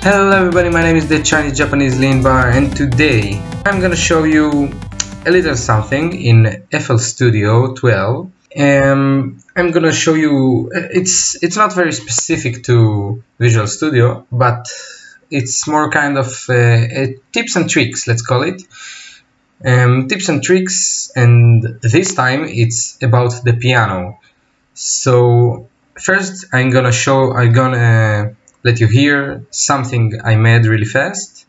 Hello everybody, my name is the Chinese Japanese Lean Bar, and today I'm gonna show you a little something in FL Studio 12. I'm gonna show you, it's not very specific to Visual Studio, but it's more kind of tips and tricks, let's call it. Tips and tricks, and this time it's about the piano. So first I'm gonna let you hear something I made really fast.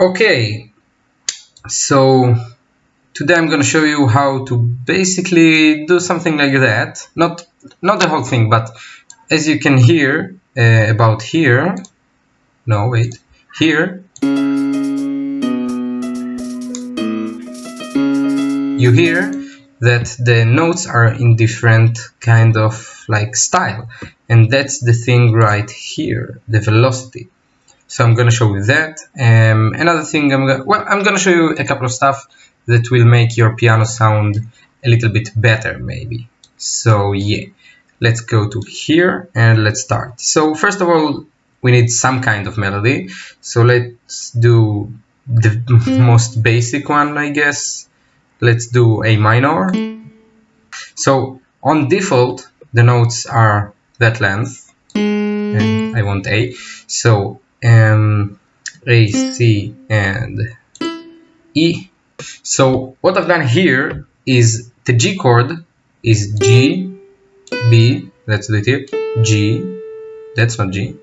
Okay, so today I'm gonna show you how to basically do something like that. Not the whole thing, but as you can hear about here. No, wait. Here you hear that the notes are in different kind of like style, and that's the thing right here, the velocity. So I'm gonna show you that. Another thing, I'm gonna show you a couple of stuff that will make your piano sound a little bit better, maybe. So yeah, let's go to here and let's start. So first of all, we need some kind of melody. So let's do the most basic one, I guess. Let's do A minor. So on default, the notes are that length, and I want A. So A, C, and E. So what I've done here is the G chord is G, B, let's do it here, G, that's not G,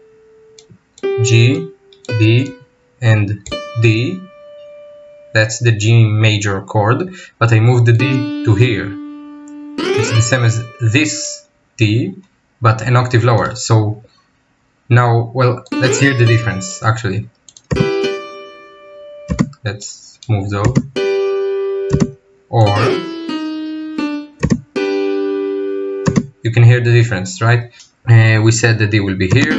G, B, and D, that's the G major chord, but I moved the D to here. It's the same as this D, but an octave lower. So now, well, let's hear the difference actually. Let's move those. Or you can hear the difference, right? We said that D will be here.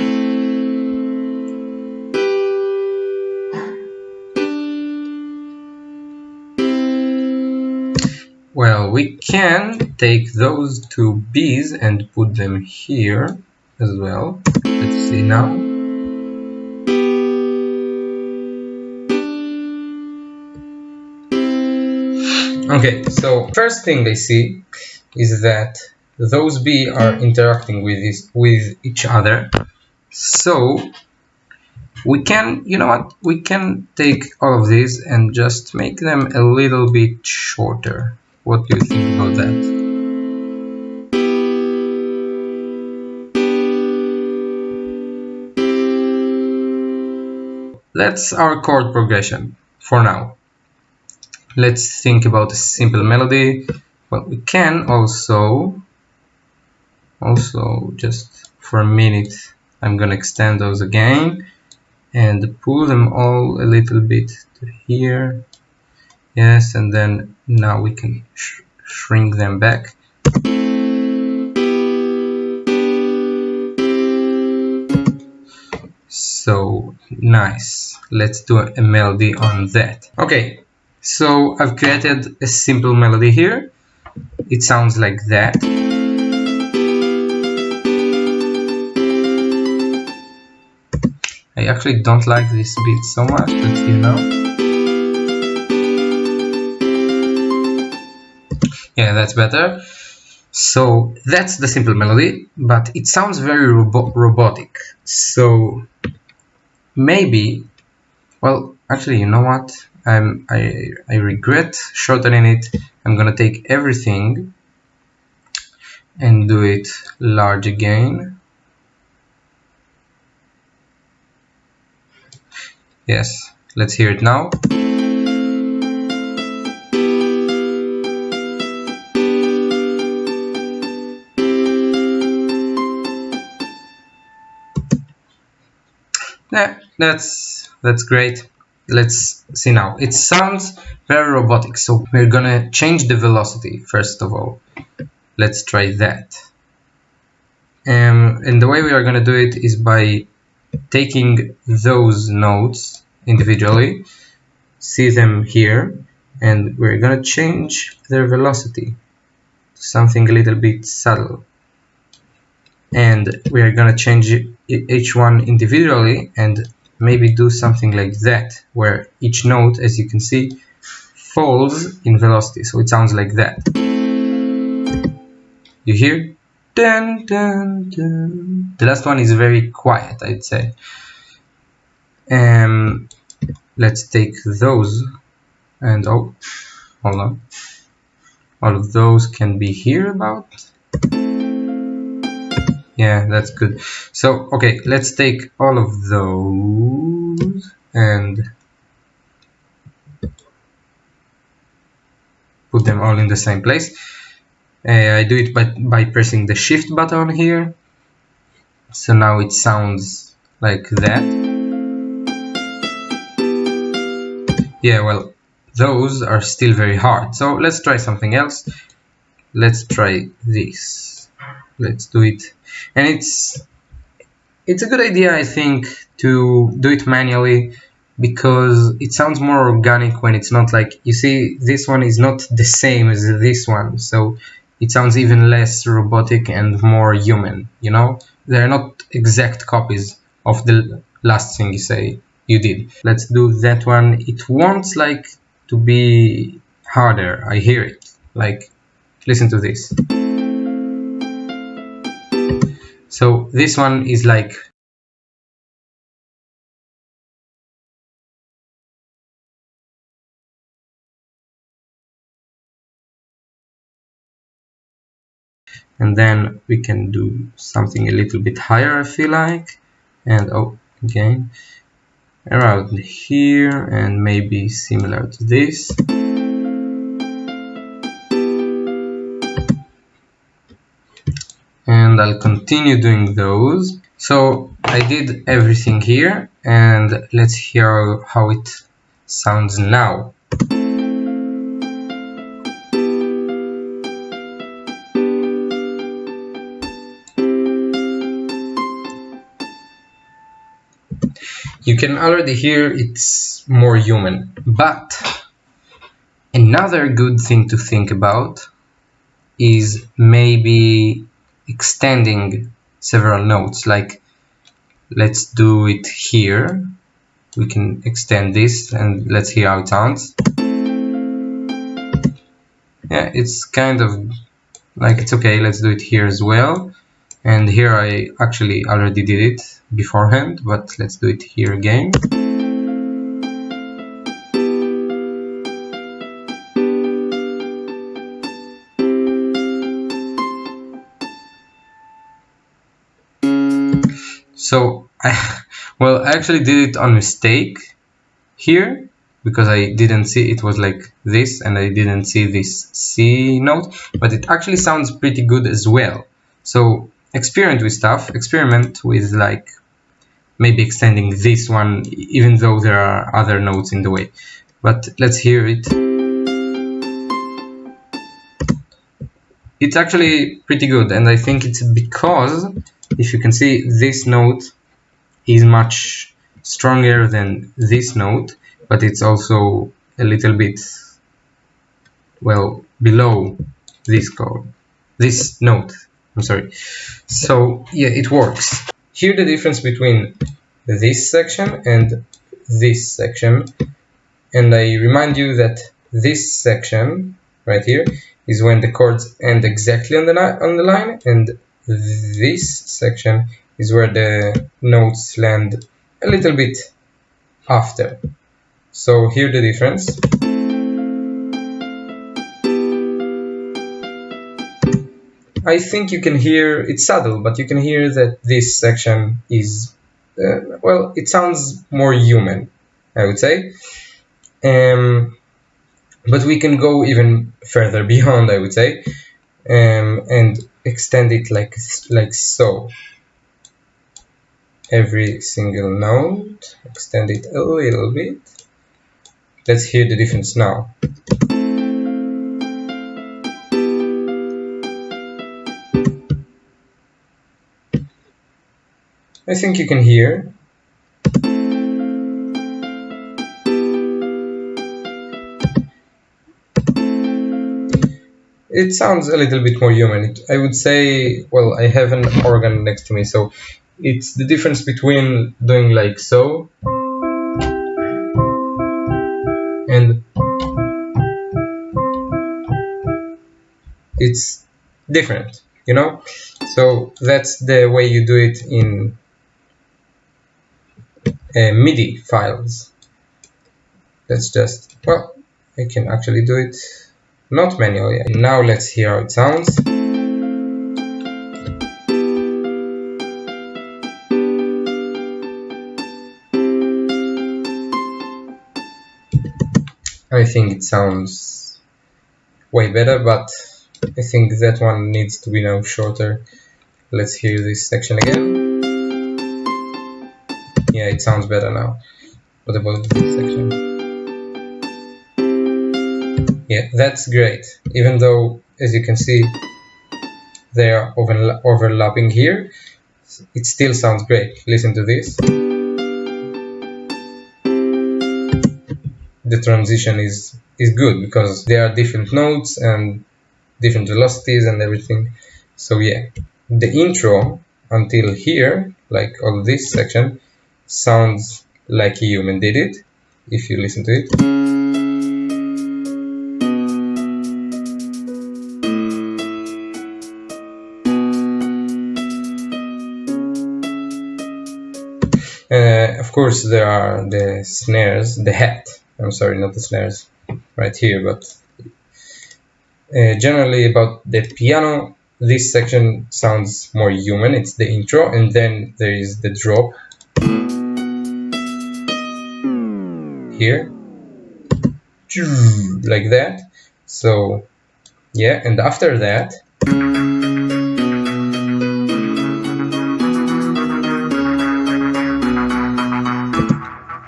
Well, we can take those two B's and put them here as well. Let's see now. Okay, so first thing I see is that those B are interacting with each other. So we can, you know what? We can take all of these and just make them a little bit shorter. What do you think about that? That's our chord progression for now. Let's think about a simple melody. Well, we can also just for a minute, I'm gonna extend those again and pull them all a little bit to here. Yes, and then now we can shrink them back. So nice. Let's do a melody on that. Okay, so I've created a simple melody here. It sounds like that. I actually don't like this beat so much, but you know. Yeah, that's better. So that's the simple melody, but it sounds very robotic. So maybe, well, actually, you know what? I regret shortening it. I'm gonna take everything and do it large again. Yes, let's hear it now. Yeah, that's great. Let's see now. It sounds very robotic, so we're gonna change the velocity first of all. Let's try that. And the way we are gonna do it is by taking those notes individually, see them here, and we're gonna change their velocity to something a little bit subtle. And we are gonna change each one individually and maybe do something like that, where each note, as you can see, falls in velocity, so it sounds like that. You hear? Dun, dun, dun. The last one is very quiet, I'd say. Let's take those and oh, hold on. All of those can be here about. Yeah, that's good. So, okay, let's take all of those and put them all in the same place. I do it by pressing the shift button here. So now it sounds like that. Yeah, well, those are still very hard. So let's try something else. Let's try this. Let's do it. And it's a good idea, I think, to do it manually, because it sounds more organic when it's not like, you see, this one is not the same as this one, so it sounds even less robotic and more human, you know? They're not exact copies of the last thing you did. Let's do that one. It wants like to be harder. I hear it. Like, listen to this. So this one is like and then we can do something a little bit higher, I feel like, and oh, again around here, and maybe similar to this. And I'll continue doing those. So I did everything here, and let's hear how it sounds now. You can already hear it's more human, but another good thing to think about is maybe extending several notes. Like, let's do it here. We can extend this and let's hear how it sounds. Yeah, it's kind of like, it's okay. Let's do it here as well. And here I actually already did it beforehand, but let's do it here again. So I actually did it on mistake here, because I didn't see it was like this and I didn't see this C note, but it actually sounds pretty good as well. So experiment with like maybe extending this one, even though there are other notes in the way. But let's hear it. It's actually pretty good, and I think it's because, if you can see, this note is much stronger than this note, but it's also a little bit, well, below this note. I'm sorry. So yeah, it works. Here the difference between this section and this section, and I remind you that this section right here is when the chords end exactly on the line, and this section is where the notes land a little bit after. So here the difference. I think you can hear, it's subtle, but you can hear that this section is, well, it sounds more human. I would say. But we can go even further beyond, I would say, and extend it like so. Every single note, extend it a little bit. Let's hear the difference now. I think you can hear. It sounds a little bit more human. I would say, well, I have an organ next to me, so it's the difference between doing like so and it's different, you know? So that's the way you do it in MIDI files. Let's just, well, I can actually do it not manually. Now let's hear how it sounds. I think it sounds way better, but I think that one needs to be now shorter. Let's hear this section again. Yeah, it sounds better now. What about this section? Yeah, that's great. Even though, as you can see, they are overlapping here, it still sounds great. Listen to this. The transition is good because there are different notes and different velocities and everything. So yeah, the intro until here, like all this section, sounds like a human did it if you listen to it. Of course, there are the snares, the hat. I'm sorry, not the snares right here, but generally about the piano, this section sounds more human. It's the intro, and then there is the drop here, like that. So yeah, and after that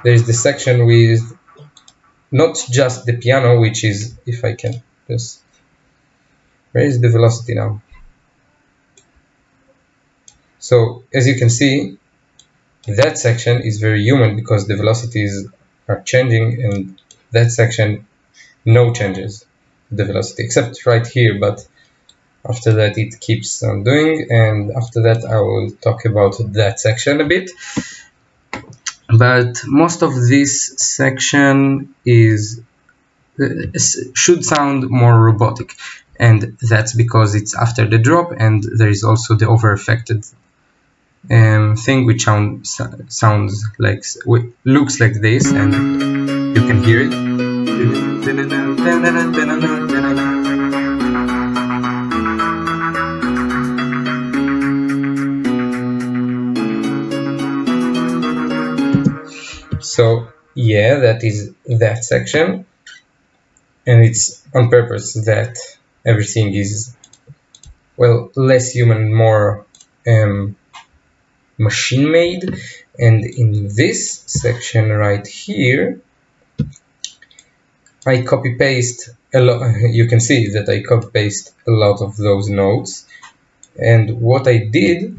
there's the section with not just the piano, which is, if I can just, where is the velocity now? So as you can see, that section is very human because the velocities are changing, and that section no changes the velocity except right here, but after that it keeps on doing, and after that I will talk about that section a bit. But most of this section is should sound more robotic, and that's because it's after the drop, and there is also the over affected thing which sounds like, looks like this, and you can hear it. So yeah, that is that section, and it's on purpose that everything is, well, less human, more machine made. And in this section right here, I copy paste a lot. You can see that I copy paste a lot of those notes, and what I did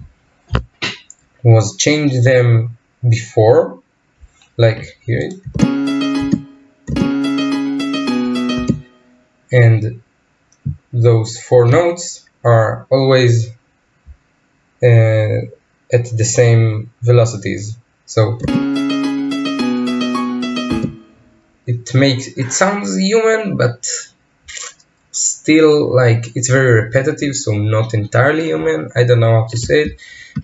was change them before, like here, and those 4 notes are always at the same velocities, so it sounds human, but still, like, it's very repetitive, so not entirely human. I don't know how to say it.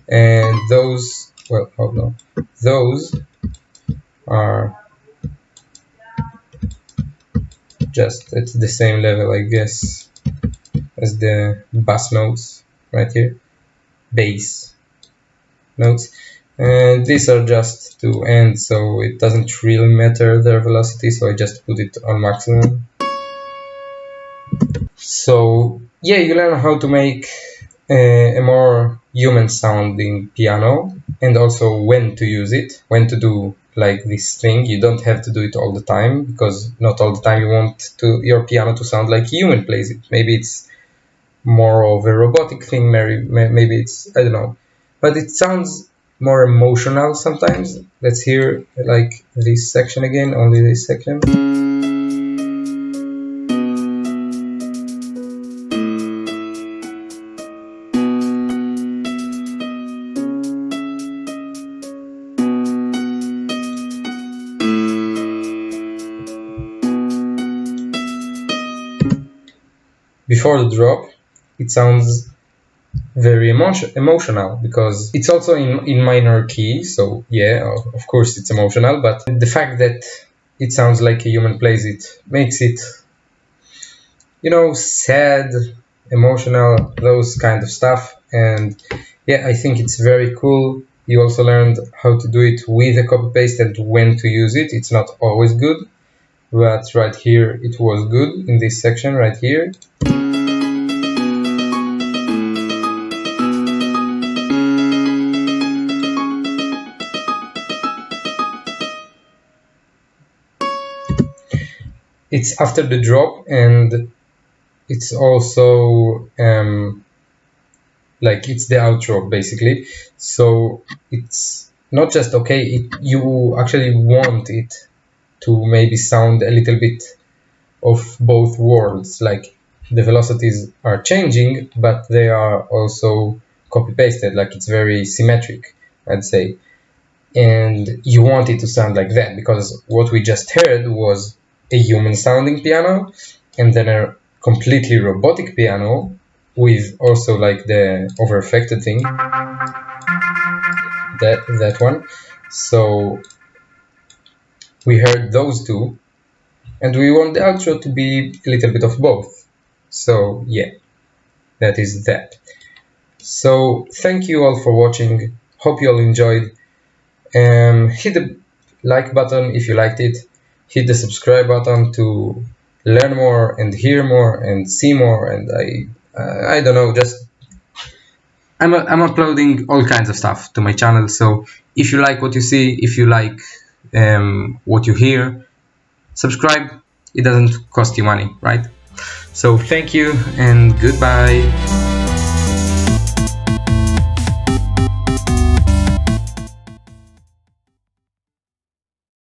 And those, well, hold on, those are just at the same level, I guess, as the bass notes right here, bass notes. and these are just to end, so it doesn't really matter their velocity, so I just put it on maximum. So yeah, you learn how to make a more human sounding piano, and also when to use it, when to do like this thing. You don't have to do it all the time, because not all the time you want your piano to sound like a human plays it. Maybe it's more of a robotic thing, maybe it's, I don't know, but it sounds more emotional sometimes. Let's hear like this section again, only this section. Before the drop, it sounds very emotional, because it's also in minor key, so yeah, of course it's emotional, but the fact that it sounds like a human plays it makes it, you know, sad, emotional, those kind of stuff. And yeah, I think it's very cool. You also learned how to do it with a copy paste and when to use it. It's not always good, but right here it was good in this section right here. It's after the drop, and it's also like it's the outro basically. So it's not just okay, you actually want it to maybe sound a little bit of both worlds, like the velocities are changing, but they are also copy pasted, like it's very symmetric, I'd say. And you want it to sound like that, because what we just heard was a human sounding piano, and then a completely robotic piano with also like the over affected thing, that one. So we heard those two, and we want the outro to be a little bit of both. So yeah, that is that. So thank you all for watching, hope you all enjoyed. Hit the like button if you liked it, hit the subscribe button to learn more and hear more and see more, and I don't know, just I'm uploading all kinds of stuff to my channel. So if you like what you see, if you like what you hear, subscribe. It doesn't cost you money, right? So thank you and goodbye.